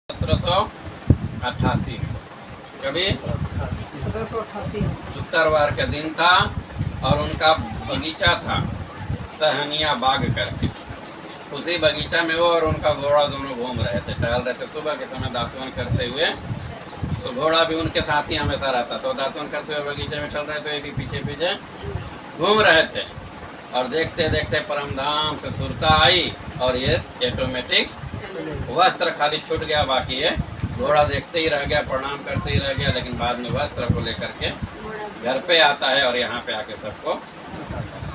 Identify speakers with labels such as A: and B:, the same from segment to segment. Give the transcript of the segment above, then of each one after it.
A: 1788 कभी
B: 1788
A: शुक्रवार का दिन था और उनका बगीचा था सहनिया बाग करके। उसी बगीचा में वो और उनका घोड़ा दोनों घूम रहे थे, टहल रहे थे। सुबह के समय दातुन करते हुए, तो घोड़ा भी उनके साथ ही हमेशा रहता। तो दातुन करते हुए बगीचे में चल रहे थे, भी पीछे पीछे घूम रहे थे। और देखते देखते परमधाम से सुरता आई और ये ऑटोमेटिक वस्त्र खाली छूट गया, बाकी है घोड़ा देखते ही रह गया, प्रणाम करते ही रह गया। लेकिन बाद में वस्त्र को लेकर के घर पे आता है और यहाँ पे आके सबको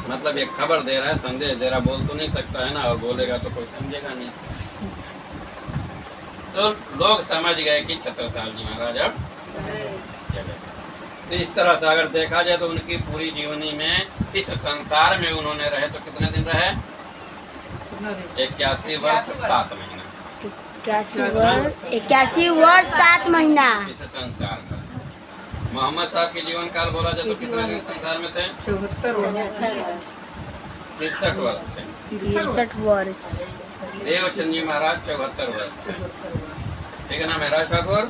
A: मतलब एक खबर दे रहा है, संदेश दे रहा। बोल तो नहीं सकता है ना, और बोलेगा तो कोई समझेगा नहीं। तो लोग समझ गए कि छत्रसाल जी महाराज अब चले। तो इस तरह से अगर देखा जाए तो उनकी पूरी जीवनी में इस संसार में उन्होंने रहे तो कितने दिन रहे? 81 वर्ष 7 महीना।
C: 81 वर्ष 7 महीना
A: इस संसार का। मोहम्मद साहब के जीवन काल बोला जाए तो कितने दिन संसार में थे? 63 वर्ष थे।
C: 63 वर्ष।
A: देवचंद जी महाराज 74 वर्ष थे। ठीक है ना महाराज ठाकुर?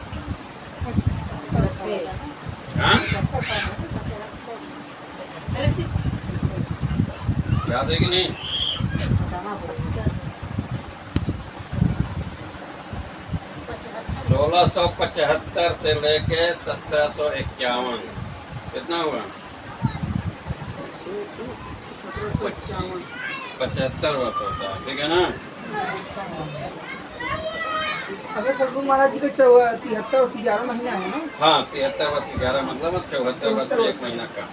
A: हाँ? याद है कि नहीं? 1675 से लेके 1751 कितना हुआ? 75 वर्ष होता है। ठीक है ना?
B: अगर सदगुरु महाराज जी का 73 वर्ष 11 महीना है ना।
A: हाँ, 73 वर्ष 11 मतलब 74 वर्ष 1 महीना का।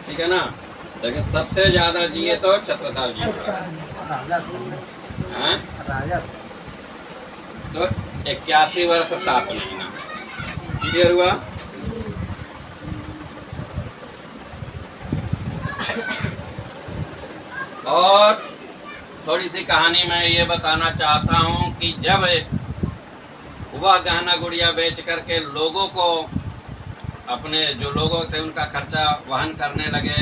A: ठीक है ना? लेकिन सबसे ज्यादा जिए तो छत्रसाल जी हाँ? तो 81 वर्ष 7 महीना क्लियर हुआ? और थोड़ी सी कहानी मैं ये बताना चाहता हूँ कि जब वह गहना गुड़िया बेच करके लोगों को अपने जो लोगों से उनका खर्चा वहन करने लगे,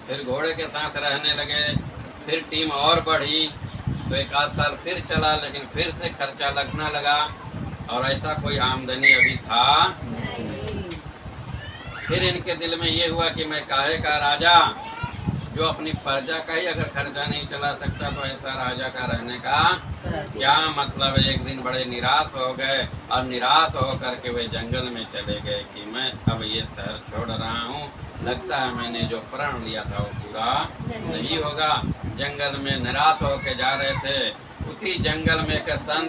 A: फिर घोड़े के साथ रहने लगे, फिर टीम और बढ़ी, तो 1 आध साल फिर चला, लेकिन फिर से खर्चा लगना लगा और ऐसा कोई आमदनी अभी था। फिर इनके दिल में ये हुआ कि मैं काहे का राजा जो अपनी प्रजा का ही अगर खर्चा नहीं चला सकता, तो ऐसा राजा का रहने का क्या मतलब। एक दिन बड़े निराश हो गए और निराश होकर के वे जंगल में चले गए कि मैं अब ये शहर छोड़ रहा हूँ, लगता है मैंने जो प्रण लिया था वो पूरा नहीं होगा। जंगल में निराश होकर जा रहे थे, उसी जंगल में एक संत